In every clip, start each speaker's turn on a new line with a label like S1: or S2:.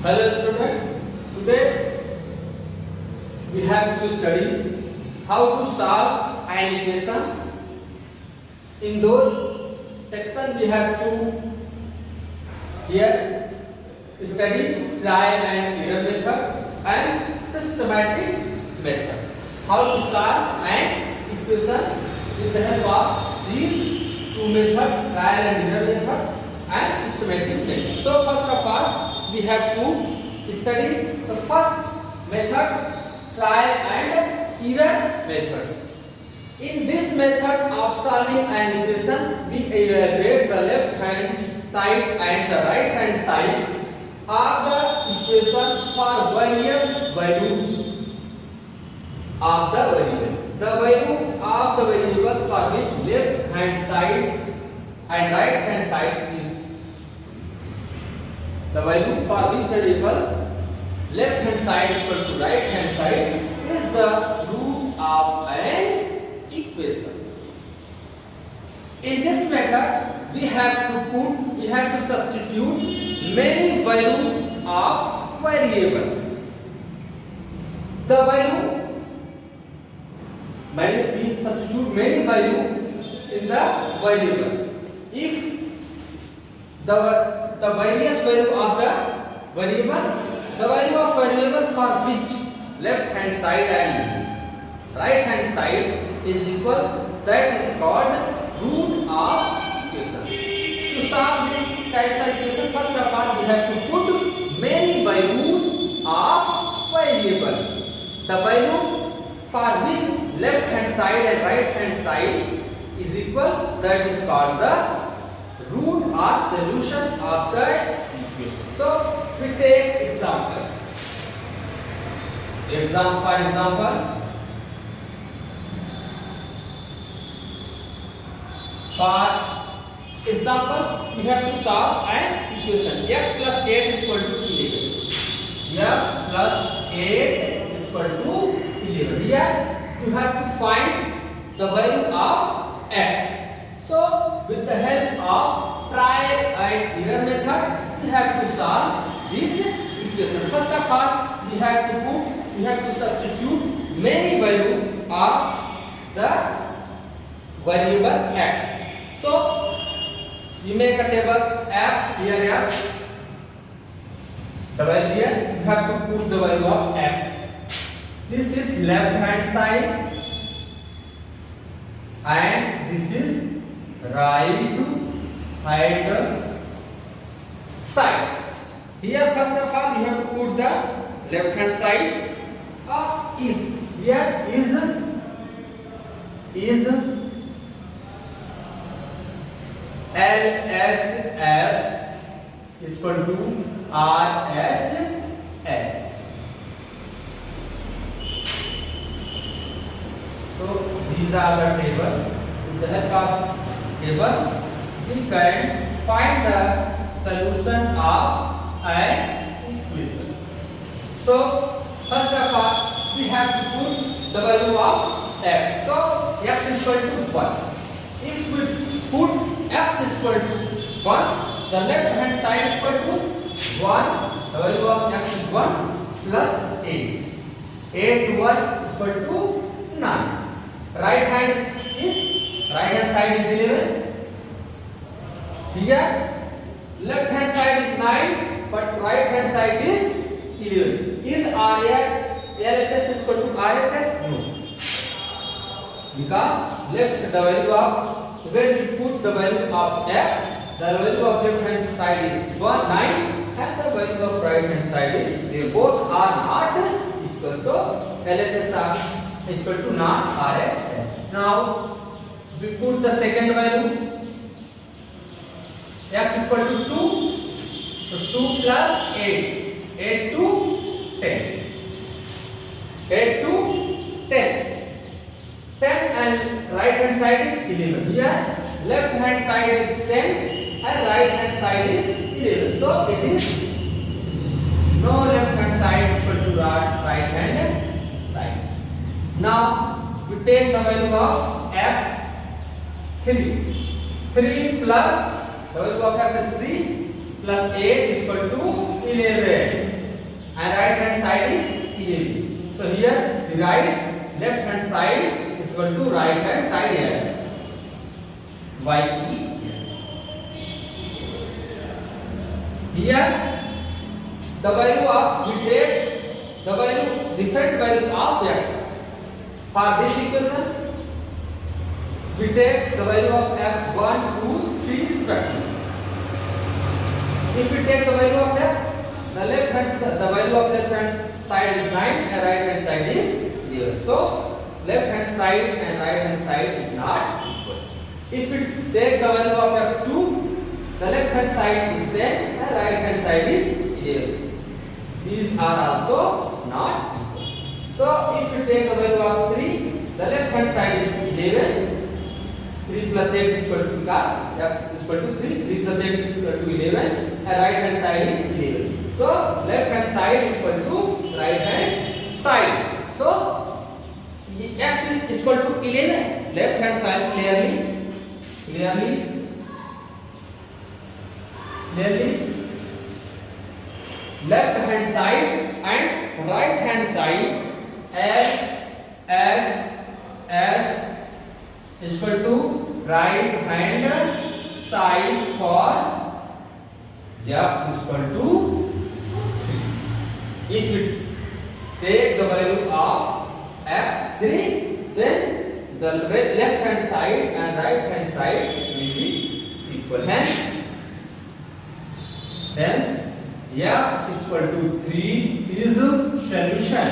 S1: Hello student, today we have to study how to solve an equation. In those section we have to here study trial and error method and systematic method. How to solve an equation with the help of these two methods, trial and error methods and systematic method. So first of all we have to study the first method, trial and error methods. In this method of solving an equation, we evaluate the left hand side and the right hand side of the equation for various values of the variable. The value of the variable for which left hand side and right hand side is the value for which variables left hand side is equal to right hand side is the root of an equation. In this method, we have to substitute many value of variable. The value we substitute many value in the variable. If the various value of the value of variable for which left hand side and right hand side is equal, that is called root of equation. To solve this type of equation, first of all we have to put many values of variables. The value for which left hand side and right hand side is equal, that is called the root or solution of that equation. So we take example. For example, we have to solve an equation. X plus 8 is equal to 11. X plus 8 is equal to 11. Here you have to find the value of x. So with the help of trial and error method, we have to solve this equation. First of all, we have to substitute many value of the variable x. So we make a table x, here x. The value here you have to put the value of x. This is left hand side and this is right hand side. Here first of all we have to put the left hand side is here is LHS is equal to RHS. So these are the tables. With the help of table, we can find the solution of an equation. So first of all, we have to put the value of x. So x is equal to 1. If we put x is equal to 1, the left hand side is equal to 1. The value of x is 1 plus 8. 8 to 1 is equal to 9. Right hand side is 11. Here left hand side is 9 but right hand side is 11. Is LHS is equal to RHS? No. Because left the value of, when we put the value of x, the value of left hand side is 9 and the value of right hand side is, they both are not equal. So LHS is equal to not RHS. Now we put the second value. X is equal to 2. So 2 plus 8. 8 to 10. 8 to 10. 10 and right hand side is 11. Here left hand side is 10 and right hand side is 11. So it is no left hand side is equal to right hand side. Now we take the value of x 3. 3 plus the value of x is 3 plus 8 is equal to 11. and right hand side is 11. So here the left hand side is equal to right hand side s. YES. Here the value of we take the value different value of x. For this equation we take the value of x 1, 2, 3 respectively. If we take the value of x, the left hand the value of left hand side is 9 and right hand side is 11. So left hand side and right hand side is not equal. If we take the value of x2, the left hand side is 10 and right hand side is 11. These are also not equal. So if you take the value of 3, the left hand side is 11. 3 plus 8 is equal to, because x is equal to 3. 3 plus 8 is equal to 11 and right hand side is 11. So left hand side is equal to right hand side. So x is equal to 11. Left hand side clearly left hand side and right hand side as is equal to right hand side for x is equal to 3. If we take the value of x 3, then the left hand side and right hand side will be equal. Hence x is equal to 3 is solution.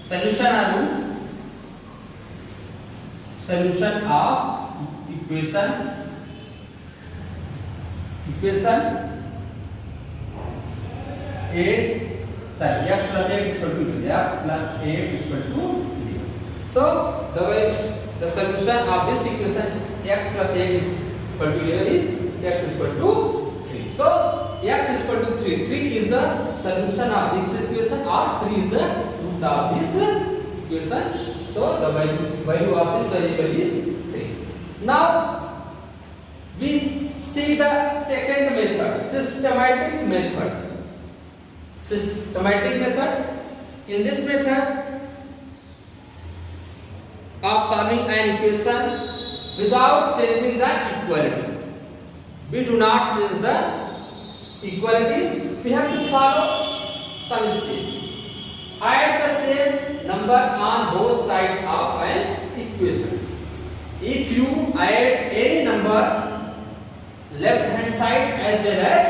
S1: Solution of equation 8. Sorry, x plus 8 is equal to 11. X plus 8 is equal to 11. So the solution of this equation x plus 8 is equal to 11 is x is equal to 3. So x is equal to 3. 3 is the solution of this equation or 3 is the root of this equation. So the value of this variable is 3. Now we see the second method, systematic method. In this method of solving an equation without changing the equality, we do not change the equality. We have to follow some steps. Add the same number on both sides of an equation. If you add any number left hand side as well as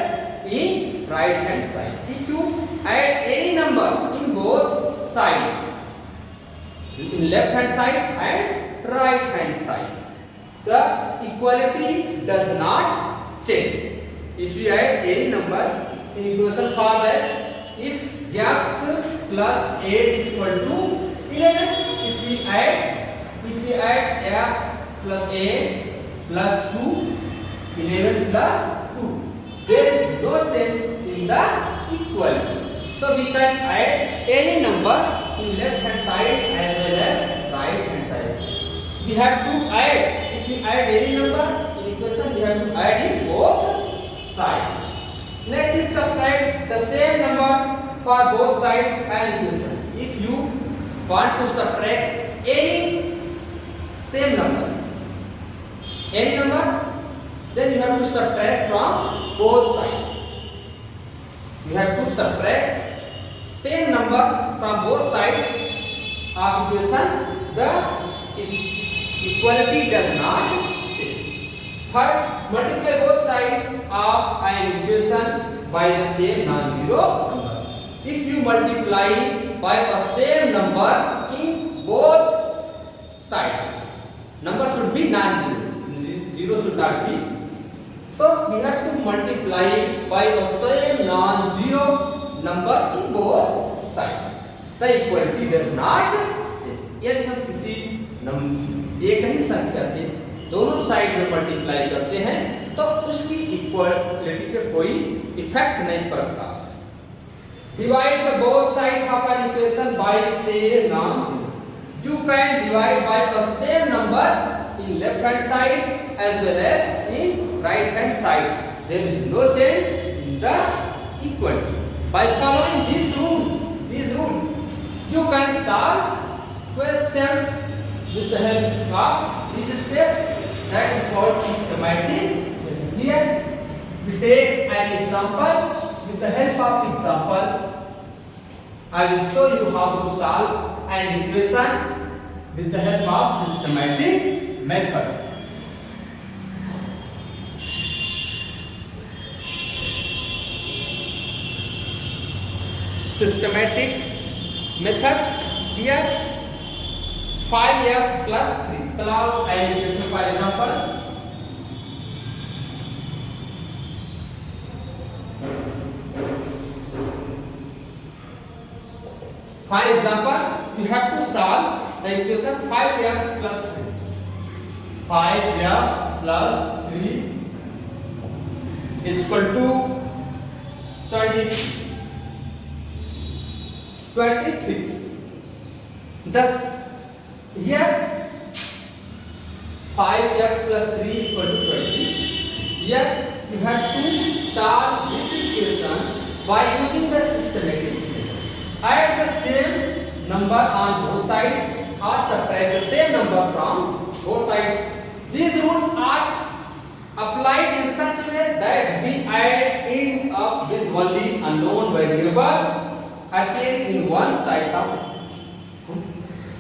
S1: in right hand side, if you add any number in both sides, in left hand side and right hand side, the equality does not change. If you add any number in equation for that, if x plus 8 is equal to 11, if we add x plus 8 plus 2, 11 plus 2, there is no change in the equality. So we can add any number in left hand side as well as right hand side. We have to add, if we add any number in equation, we have to add in both sides. Next is subtract the same number for both sides and equation. If you want to subtract any same number, then you have to subtract from both sides. You have to subtract same number from both sides of equation. The equality does not change. Third, multiply both sides of an equation by the same non-zero number. If you multiply by a same number in both sides, number should be non-zero. Zero should not be. So we have to multiply by a same non-zero number in both sides. The equality does not change. यदि हम किसी एक ही संख्या से दोनों side में multiply करते हैं तो उसकी इक्वालिटी पे कोई इफेक्ट नहीं पड़ता. Divide the both sides of an equation by same non-zero. You can divide by a same number in left hand side as well as in right hand side. There is no change in the equality. By following these rules, you can solve questions with the help of these steps. That is called systematic. Here we take an example. With the help of example, I will show you how to solve an equation with the help of systematic method. Systematic method. Here 5x plus 3. Solve an equation. For example, you have to solve the equation 5x plus 3. 5x plus 3 is equal to 23. Thus, here 5x plus 3 is equal to 20. Here you have to solve this equation by using the systematic method. Add the same number on both sides or subtract the same number from both sides. These rules are applied in such a way that we add in up with only unknown variable appearing in one side of.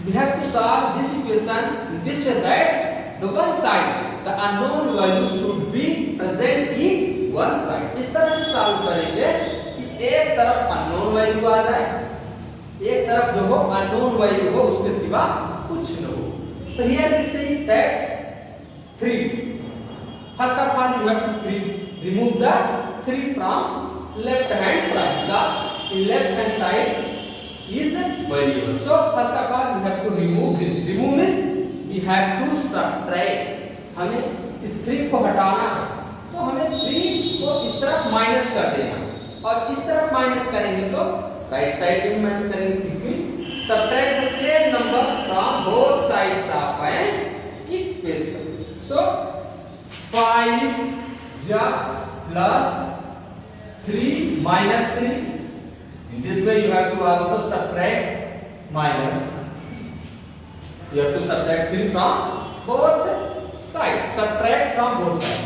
S1: We have to solve this equation in this way that the one side, the unknown value should be present in one side. इस तरह से solve करेंगे कि एक तरफ unknown value आ जाए, एक तरफ जो हो अननोन वैल्यू हो, उसके सिवा कुछ न हो. So here we see that 3. First of all, you have to remove the 3 from left hand side. Because in left hand side is variable. So first of all, we have to remove this. Remove this. We have to subtract. हमें इस 3 को हटाना है, तो हमें 3 को इस तरफ माइनस कर देना, और इस तरफ माइनस करेंगे तो राइट साइड में माइनस करेंगे. Subtract the same number from both sides of an equation. So 5x plus 3 minus 3. In this way you have to also subtract minus. You have to subtract 3 from both sides. Subtract from both sides.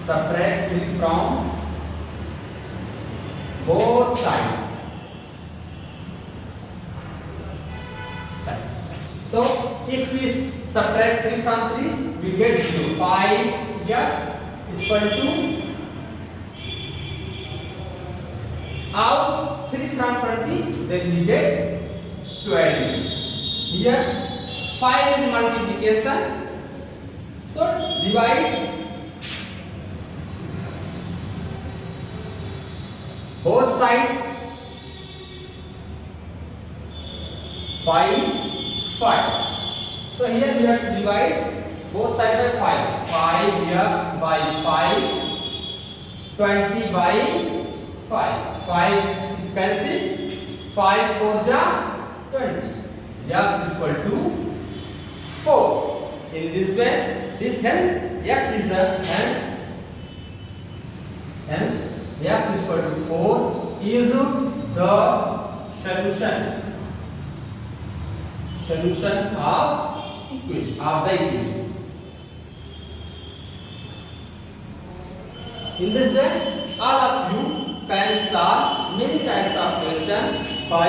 S1: Subtract 3 from both sides. So if we subtract 3 from 3, we get 0. 5x is equal to out 3 from 20, then we get 12. Here 5 is multiplication, so divide both sides. 5. So here we have to divide both sides by 5. 5x by 5, 20 by 5. 5 is cancelled. 5 4 ja 20. X is equal to 4. In this way, this hence x is the hence x is equal to 4 is the solution of the equation. In this way, all of you can solve many types of questions by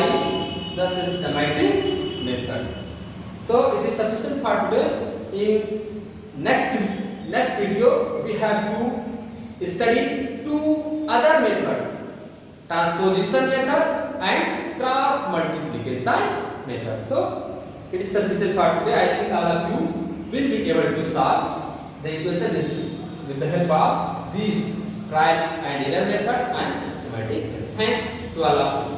S1: the systematic method. So it is sufficient for today. In next video, we have to study 2 other methods: transposition methods and cross multiplication methods. So it is sufficient for today. I think all of you will be able to solve the equation with the help of these trial and error methods and systematic methods. Thanks to all of you.